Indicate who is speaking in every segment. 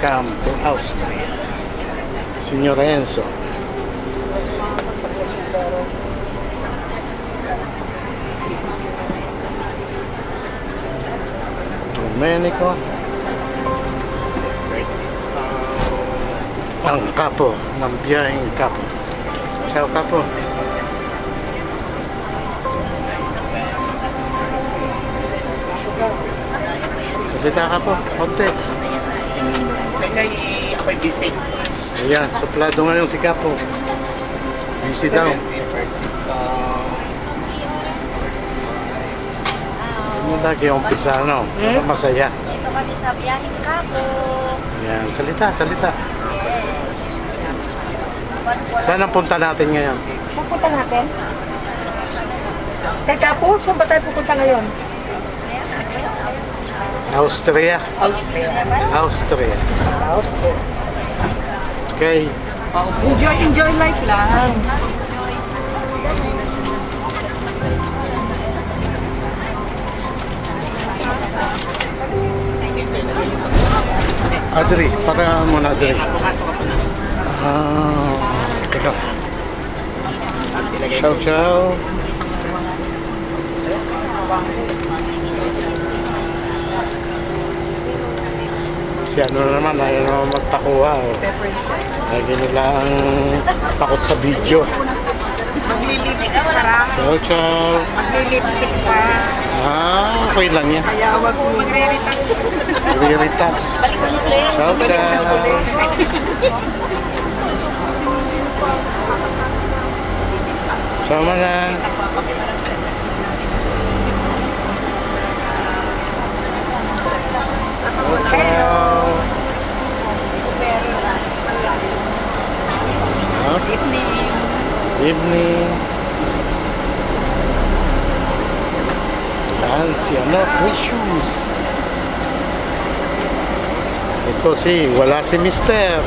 Speaker 1: Welcome to Austria. Signor Enzo. Domenico. Ang kapo ng biyaheng kapo. Ciao kapo. Salita ka po, konti.
Speaker 2: Ako'y busy.
Speaker 1: Ayan, suplado ngayon si kapo. Busy daw. Ano lagi yung umpisa, ano? Masaya.
Speaker 3: Dito kami sa biyaheng Kapo.
Speaker 1: Ayan, salita.
Speaker 3: Yes.
Speaker 1: Saan ang punta natin ngayon?
Speaker 4: Pupunta natin? Kay Kapo, saan ba tayo pupunta ngayon?
Speaker 1: Austria.
Speaker 4: Austria.
Speaker 1: Austria.
Speaker 4: Austria.
Speaker 1: Okay.
Speaker 4: Enjoy life lang.
Speaker 1: Adri, para muna Adri. Ito. Ciao. Si ano naman, ayaw naman magpakuha. Lagi nila ang takot sa video.
Speaker 4: Maglilipstick pa.
Speaker 1: Ciao.
Speaker 4: Maglilipstick pa.
Speaker 1: Okay lang yan.
Speaker 4: Kaya wag mo magre-retouch.
Speaker 1: Re-retouch. Ciao. Ciao mga. Ciao. Evening. Yan si ano, Precious. Ito wala si Mister.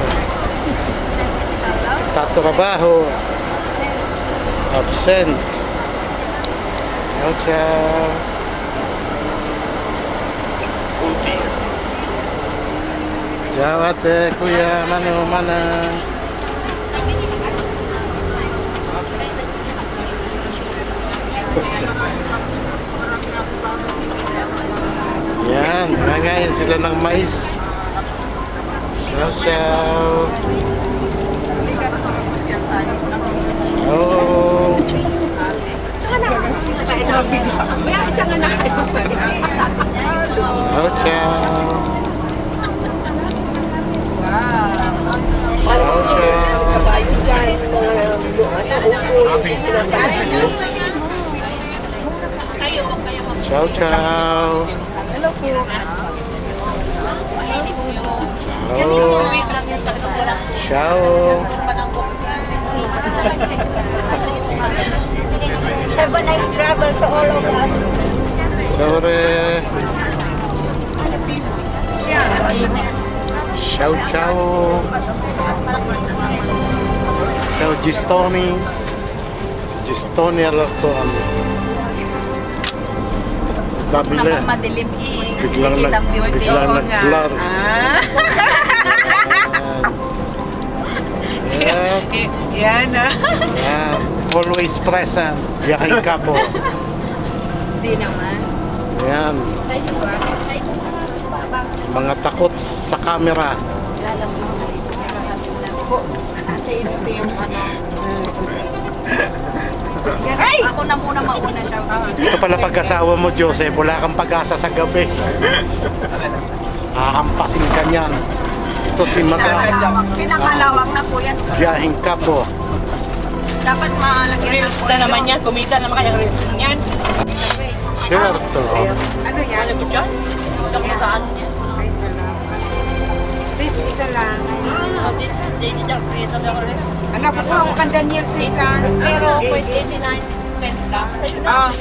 Speaker 1: Tatrabaho. Absent. Ciao. Ciao ate, kuya, mana. Yan, nangangain sila ng mais. Ciao. Ciao.
Speaker 4: May isang anak kayo.
Speaker 1: Ciao.
Speaker 4: Kabayo dyan.
Speaker 1: Ciao.
Speaker 4: Hello po.
Speaker 1: Ciao.
Speaker 3: Have a nice travel to all of us.
Speaker 1: Ciao re. Ciao. Ciao Gistoni. Si Gistoni alerto ano. Dabile.
Speaker 4: Madilim
Speaker 1: Biglang nag-blur.
Speaker 4: Yan ah.
Speaker 1: Yan. Always present. Biyaheng kapo.
Speaker 4: Hindi naman.
Speaker 1: Yan. Mga takot sa camera.
Speaker 4: Ay! Ako na muna mauna siya.
Speaker 1: Ito pala pag-asawa mo, Joseph. Wala kang pag-asa sa gabi. Ahampasin ka niyan. Ito si Madam.
Speaker 4: Pinakalawak na po yan.
Speaker 1: Biyaheng kapo.
Speaker 4: Dapat malagyan
Speaker 2: Reels na naman yan. Kumita naman kaya reels yan.
Speaker 1: Certo.
Speaker 4: Ano yan?
Speaker 2: Alam mo dyan? Isang mataan niya.
Speaker 4: Ay, salamat. Sis, isa lang.
Speaker 2: Hindi dyan. Ito lang rin.
Speaker 4: Anak ko ako kan Daniel sis ah.
Speaker 3: 0.89 cents lang. Sa'yo na.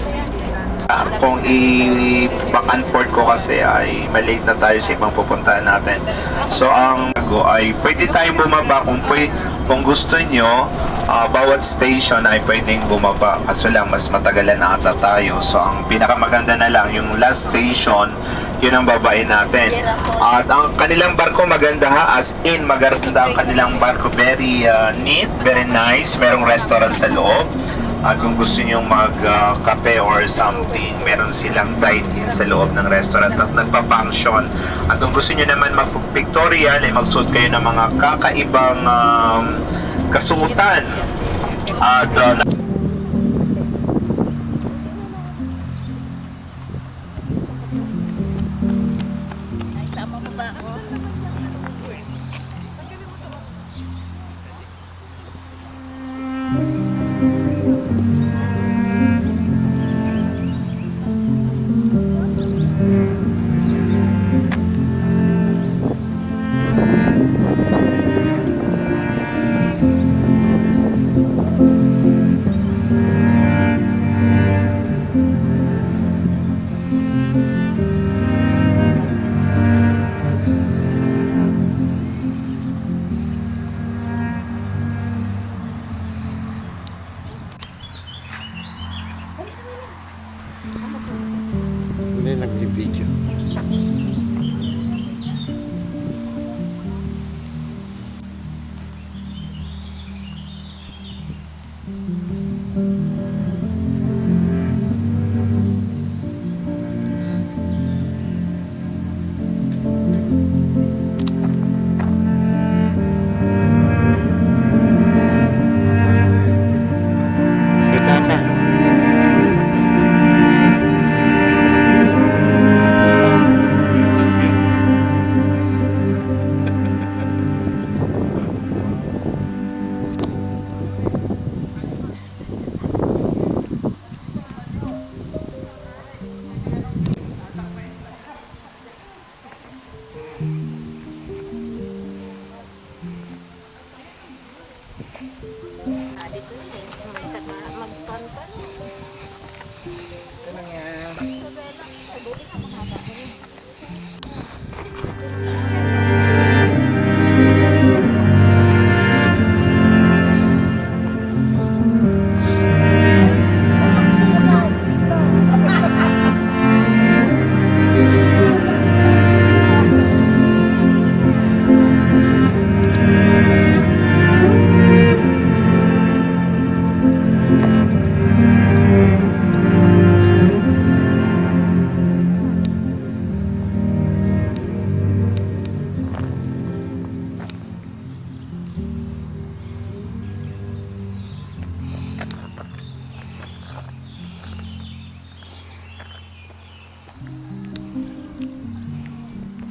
Speaker 5: Kung i-back and forth ko kasi ay malate na tayo sa ibang pupuntahan natin. So ang go ay pwede tayong bumaba kung gusto nyo, bawat station ay pwedeng bumaba. Kaso lang mas matagalan na ata tayo. So ang pinakamaganda na lang yung last station yun ang babae natin. At ang kanilang barko maganda ha, as in maganda ang kanilang barko, very neat, very nice, merong restaurant sa loob. At kung gusto nyo mag-kape or something, meron silang dine-in sa loob ng restaurant at nagpa-function. At kung gusto nyo naman mag-pictorial, ay magsuot kayo ng mga kakaibang kasuotan. At
Speaker 3: Sama mo ba ako?
Speaker 1: Hindi nagbibideo. Kita ka.
Speaker 3: Dito eh. May isa pa magpanpan.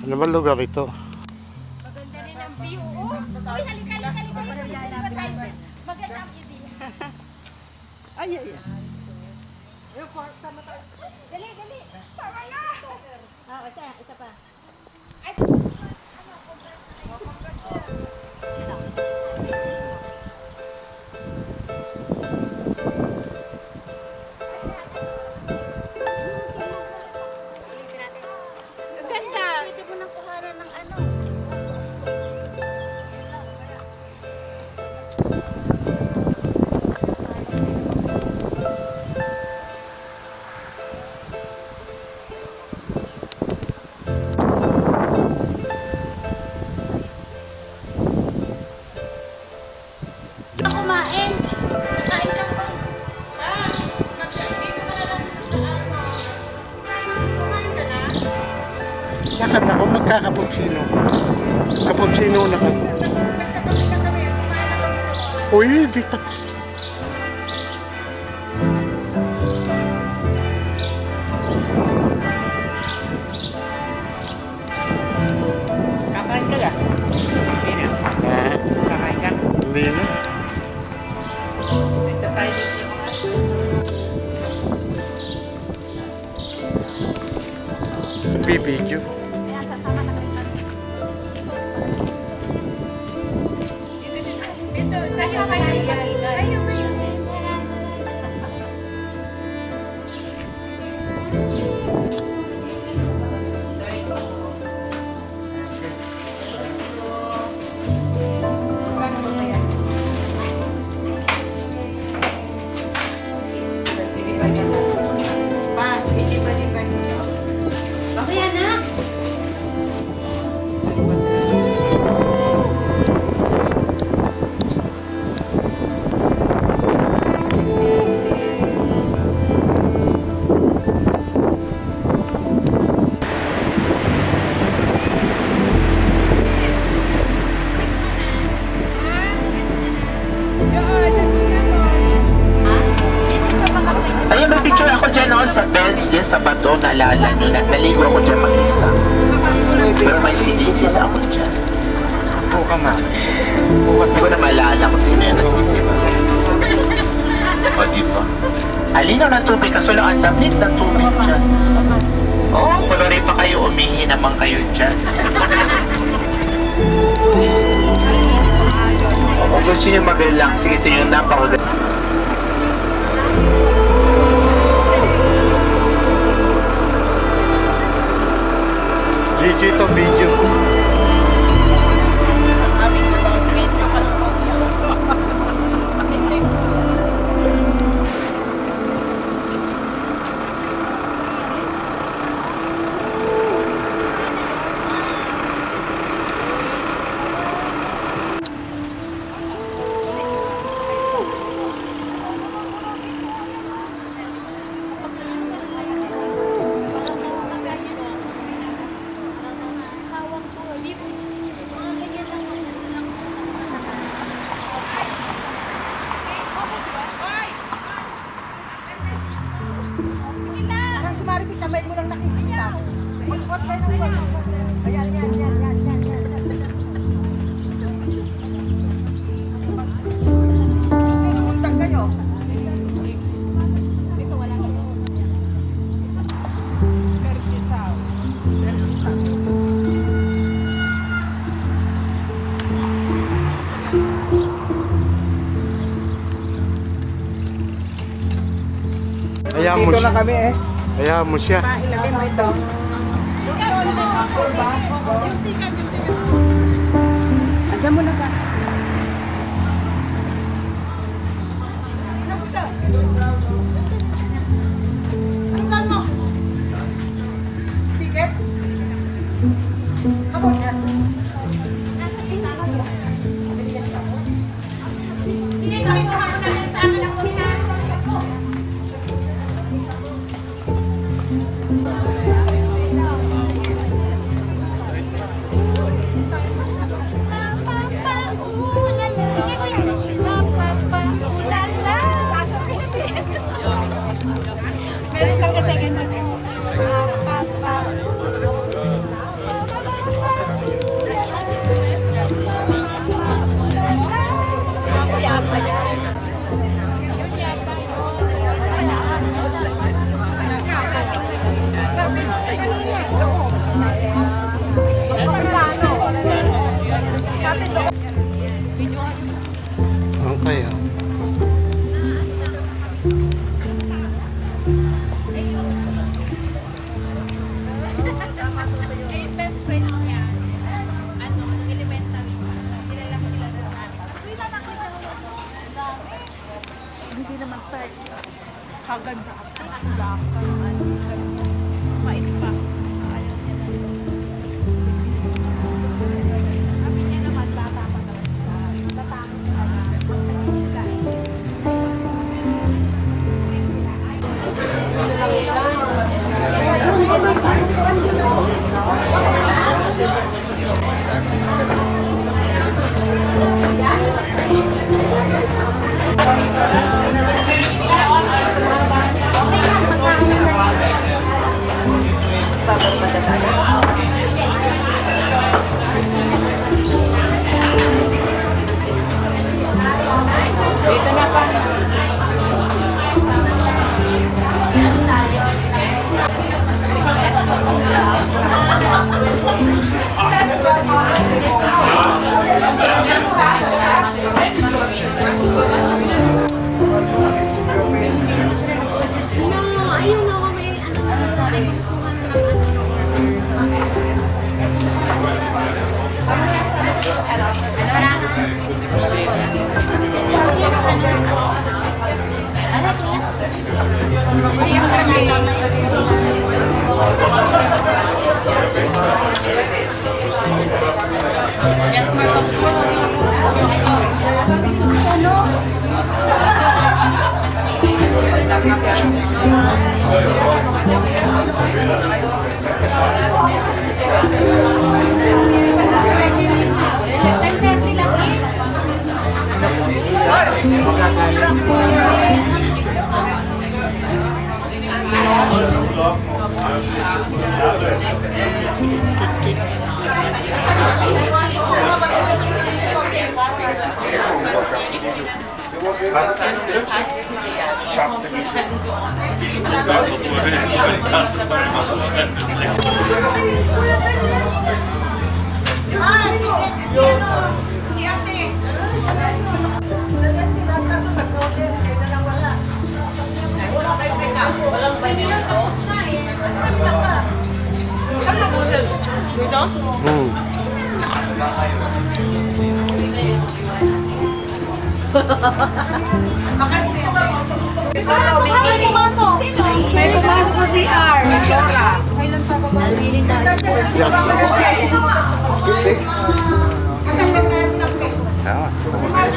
Speaker 1: Ano ba lugar ito?
Speaker 3: Maganda rin ang view. Oh, Uy, halika. Maganda ang view din. Ay. Dali. Tama na. Isa pa. Ganda. Pwede mo nang kuhanan ng ano. Kumain. Kain ka pa.
Speaker 1: Lakad na ako, magkakaputsino. Kaputsino na ka. Uy, di tapos.
Speaker 4: Kakain ka lang. Hindi na.
Speaker 1: Ah,
Speaker 4: Kakain ka.
Speaker 1: hindi na.
Speaker 4: Basta tayo dito.
Speaker 1: Nagbibideo.
Speaker 3: Ayan, sasama na kayo.
Speaker 4: Dito, sasama na yan.
Speaker 3: Okay, anak.
Speaker 5: sa bato, naalala nyo, naligo ako dyan mag-isa. Pero may sinisid ako dyan.
Speaker 1: Buka ma.
Speaker 5: Hindi ko na maalala kung sino yung nasisid. O, diba? Alinaw ng tubig, kaso lang ang lamig ng tubig dyan. Oo, kunwari pa kayo, umihi naman kayo dyan. Kung gusto nyo mag-relax, sige, ito yung napakaganda.
Speaker 1: Video ito, video.
Speaker 2: Medyo ka lang po.
Speaker 3: Parang si Maripit, tamay mo lang nakikita. Mag-hot kayo ng wala. Ayan, yan, yan, yan, yan, yan. Gusto numuntag kayo. Dito wala kayo. Pertisaw.
Speaker 1: Hayaan mo
Speaker 4: Dito
Speaker 1: siya.
Speaker 4: na kami eh.
Speaker 1: Hayaan mo siya.
Speaker 4: Ilagay mo ito. Andiyan mo na ka.
Speaker 3: Ticket? Ako yan.
Speaker 6: Nasa sinabi ko. Hindi ko ito makasalain sa akin ako hinahasal ko.
Speaker 3: Meron kang kasagan na siya.
Speaker 1: Okay, ah.
Speaker 6: Best friend niya, elementary pa. Kilala ko nila na
Speaker 3: Hindi naman start.
Speaker 6: kaganda ako. Mait pa. Ayaw niya na. Sabi niya naman, bata pa naman siya. Tatakot siya na.
Speaker 4: Dito na pa.
Speaker 6: No, ayun ako may ano, sorry, magkuha na ng lang eh.
Speaker 3: May pumasok na si R.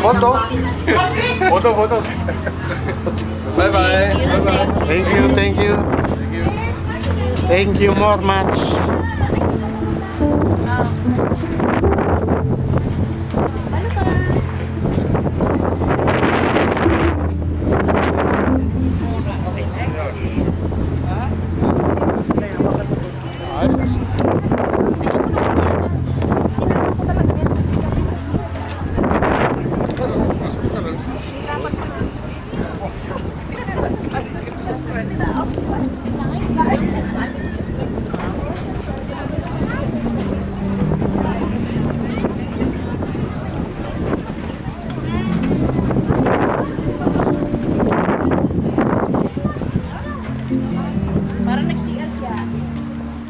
Speaker 1: Photo.
Speaker 7: Bye-bye.
Speaker 1: Thank you. Thank you more much.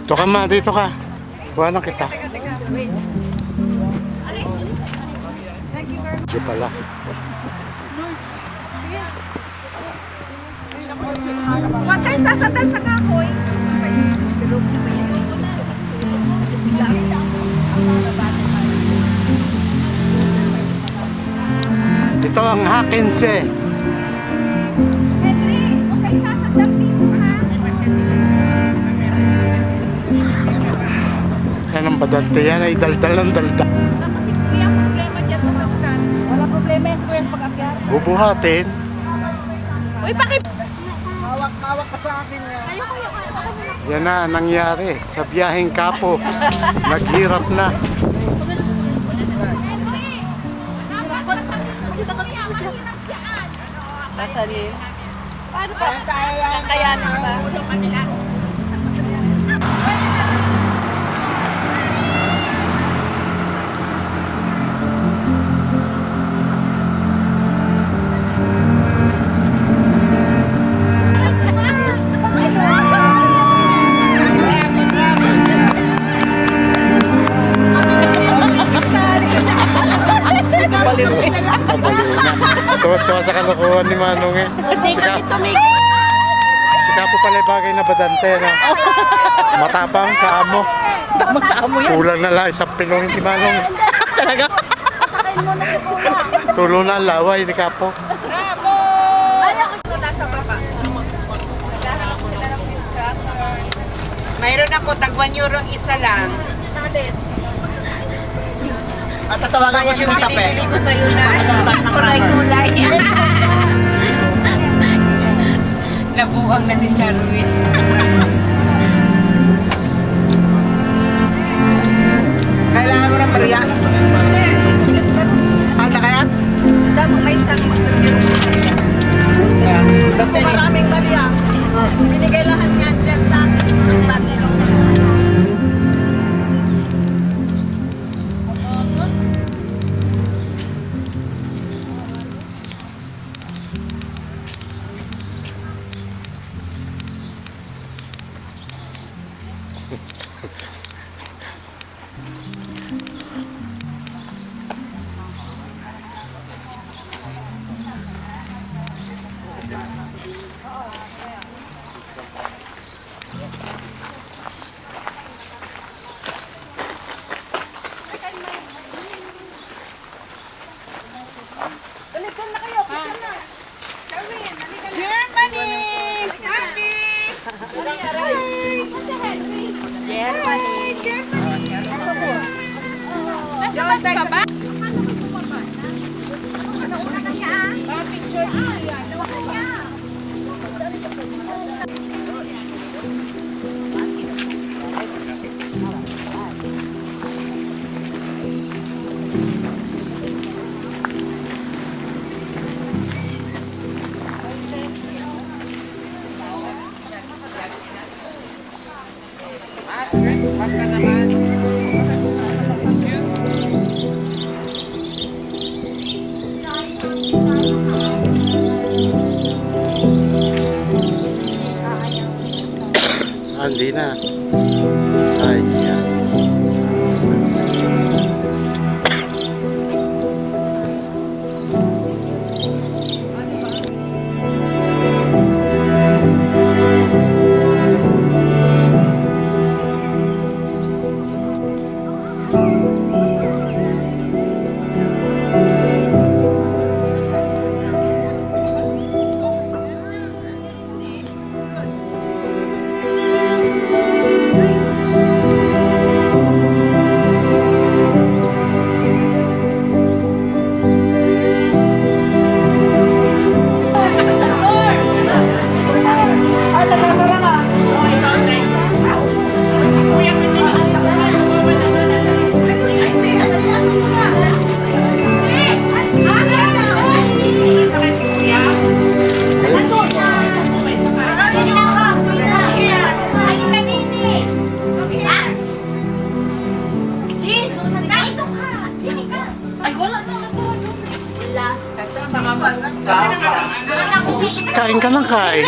Speaker 1: Dito ka ma, dito ka. Buwan na kita. Diyo pala.
Speaker 3: Huwag kayo sasandal sa kahoy.
Speaker 1: Ito ang Hakinse.
Speaker 3: Henry, huwag kayo sasandal dito ha.
Speaker 1: Yan ang badante yan ay daldal ng daldal.
Speaker 3: Kasi kuya, problema dyan sa hagdan. Wala problema yan kuya pag-akyat.
Speaker 1: Bubuhatin.
Speaker 3: Uy, bakit?
Speaker 1: Yan na ang nangyari sa biyaheng Kapo. Naghirap na.
Speaker 3: Masalin. Paano ba? Kakayanin ba?
Speaker 1: Tuwa sa kalokohan ni Manong eh.
Speaker 3: Hindi kami tumigil.
Speaker 1: Si Kapo pala bagay na badante. No? Matapang sa amo.
Speaker 3: Tamang sa amo yan.
Speaker 1: Kulang na lang isang pilongin si Manong.
Speaker 3: Talaga? Pasakayin mo na si kuya.
Speaker 1: Tulo na ang laway ni Kapo.
Speaker 3: Bravo! Ay, ako nasa baba. Naghahanap sila ng instructor.
Speaker 4: Mayroon ako tagwan euro isa lang.
Speaker 2: At tatawagan ko si
Speaker 4: Yung
Speaker 2: Matape.
Speaker 4: binibili ko sa'yo na kulay-kulay. Nabuang na si Charwin.
Speaker 2: Kailangan mo ng bariya. Anda kaya?
Speaker 3: Dapat may isang motor. Maraming bariya. Binigay lahat yan dyan sa akin. Isang bati. Balikan na kayo. Balikan na. Darwin, halika na.
Speaker 4: Germany!
Speaker 3: Happy! Germany.
Speaker 4: Nasa bus pa ba?
Speaker 3: Nauna na siya. Picture. Nauna na siya.
Speaker 1: Hindi na. Ayan. Kain ka ng kain.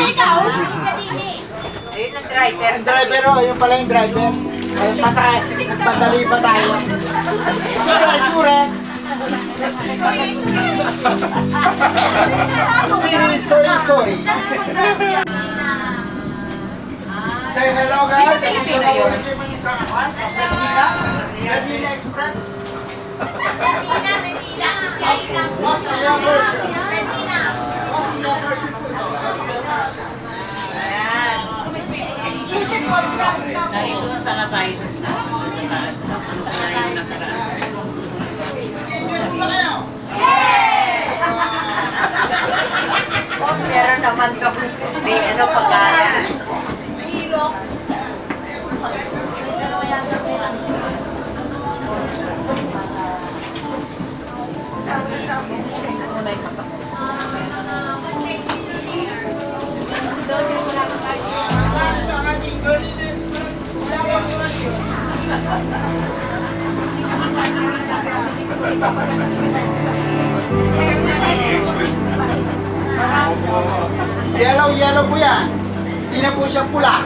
Speaker 2: Ang driver, oh, yung pala yung driver. Ay, pasakay, nagpadali pa tayo. Sure, sure. Sorry. Say hello, guys. Filipino yun. Medina Express. Austria version. Austria version po ito.
Speaker 4: Sana tayo sa taas. Ano tayo yung nakaraas?
Speaker 3: Meron naman kami, may ano pagkain.
Speaker 2: Yellow po yan. Hindi na po siya pula.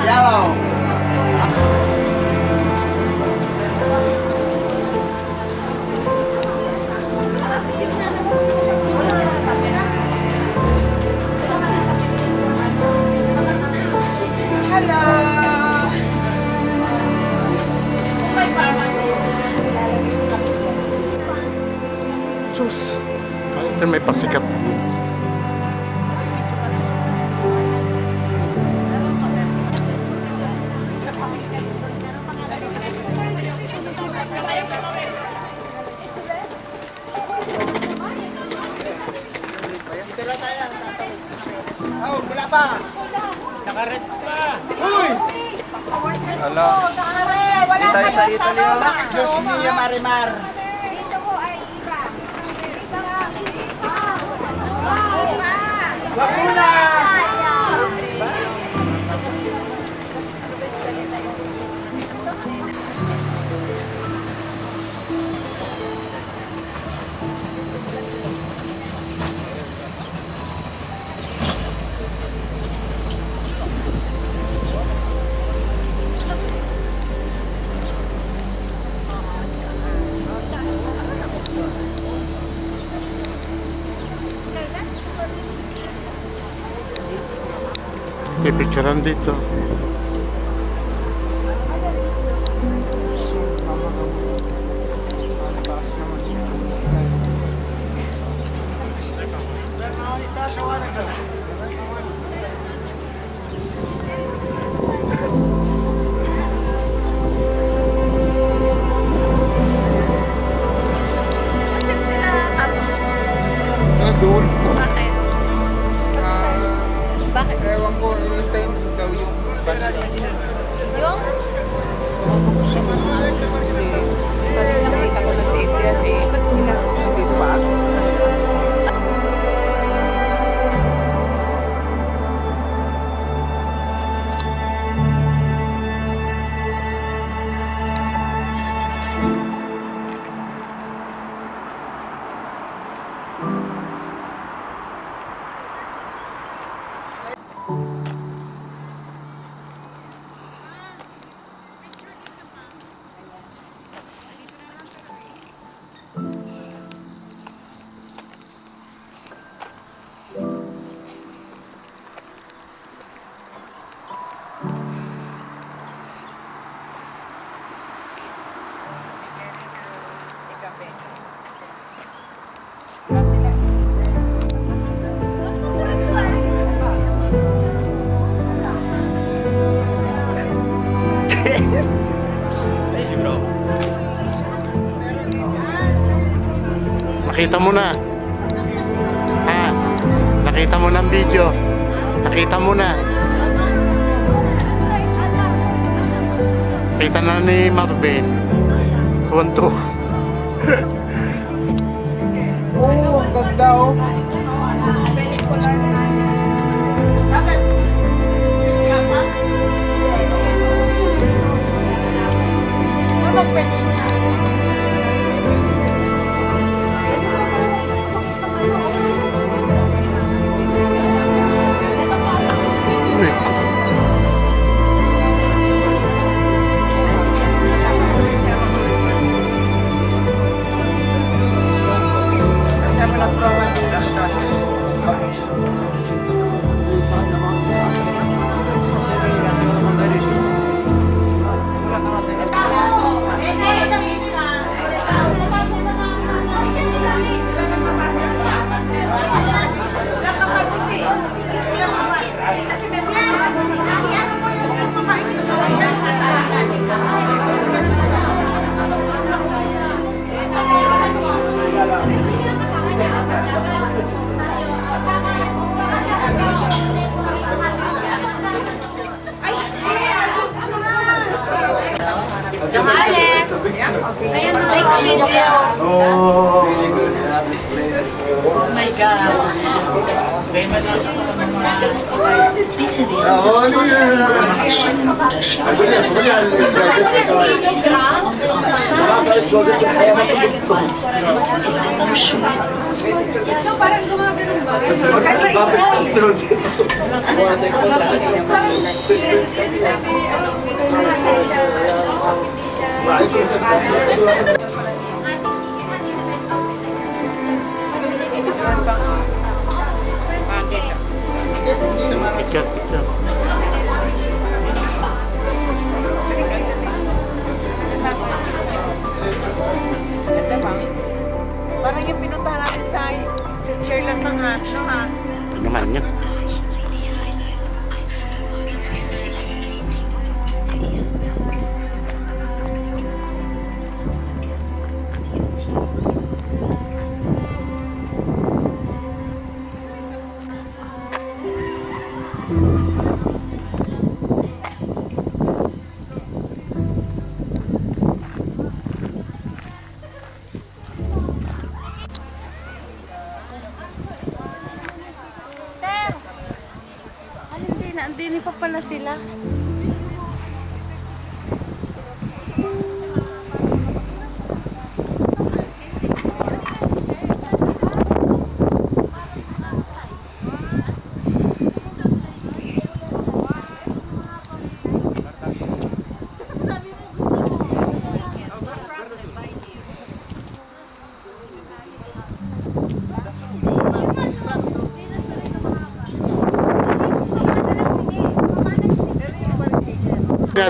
Speaker 2: Yellow.
Speaker 1: Sus. Ito may pasikat.
Speaker 2: Oh, wala pa. Nakaret pa. Uy!
Speaker 7: Ala. Hindi tayo sa Italy.
Speaker 2: Diyos mia, Marimar. Waguna!
Speaker 1: Pipicturean dito.
Speaker 7: Nandun.
Speaker 6: Bakit? Bakit?
Speaker 7: Ewan ko, hintayin daw yung bus
Speaker 1: nakita mo na. Ha? Nakita mo ng video. Nakita mo na. Kita na ni Marvin. Tuwan-tuwa.
Speaker 2: Oo, ang ganda oh. Bakit? Miss ka pa?
Speaker 1: Uy.
Speaker 6: Johannes! Ayan na, like video.
Speaker 2: Oh.
Speaker 4: Oh my God.
Speaker 2: Nahuli yan. Sabi niya.
Speaker 3: Parang gumagano'n ba?
Speaker 1: Picture, picture.
Speaker 3: Parang yung pinuntahan natin sa Switzerland mga, no ha?
Speaker 1: Ito naman yun.
Speaker 3: Hindi pa pala sila.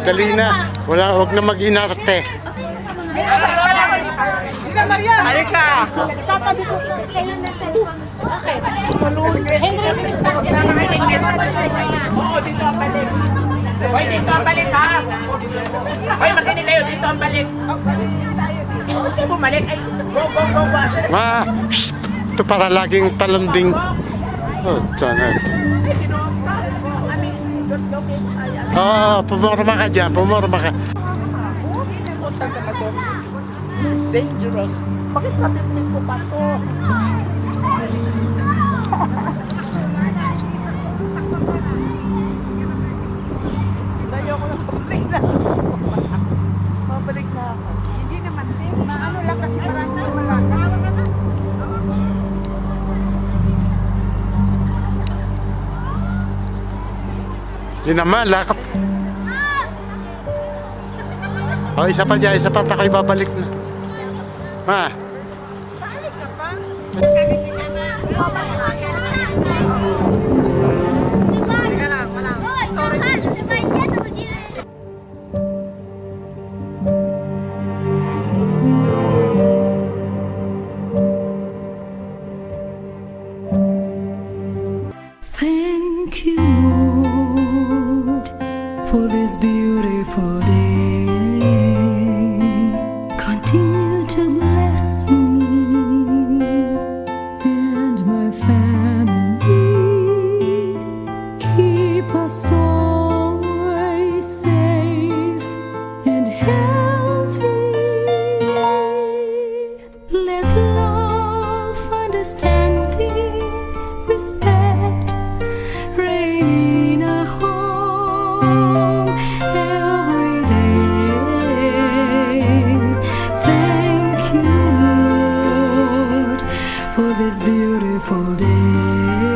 Speaker 1: Dali na. Wag na mag-inarte.
Speaker 3: Sina Maria! Halika!
Speaker 8: Oo, dito ang balik. Hoy, dito ang balik ha. Hoy, makinig kayo, dito ang balik. Huwag kayo bumalik. Ay, go.
Speaker 1: Ma, shh, ito para laging talanding. Oh, sana. Pumorma ka dyan, pumorma ka.
Speaker 8: Saan ka ba to? This is dangerous. Bakit kapitmin ko pa to?
Speaker 3: Ayoko na pabalik na ako. Pabalik na ako. Hindi naman din. Maano lang kasi parang malaka.
Speaker 1: Yun naman, lakot. O, isa pa dyan, isa pa. Tako'y babalik na. Ma.
Speaker 3: Balik ka pa? Teka lang, walang storage.
Speaker 9: Thank you, Lord, for this beautiful day. Continue to bless me. understanding, respect, reign in our home every day. Thank you, Lord, for this beautiful day.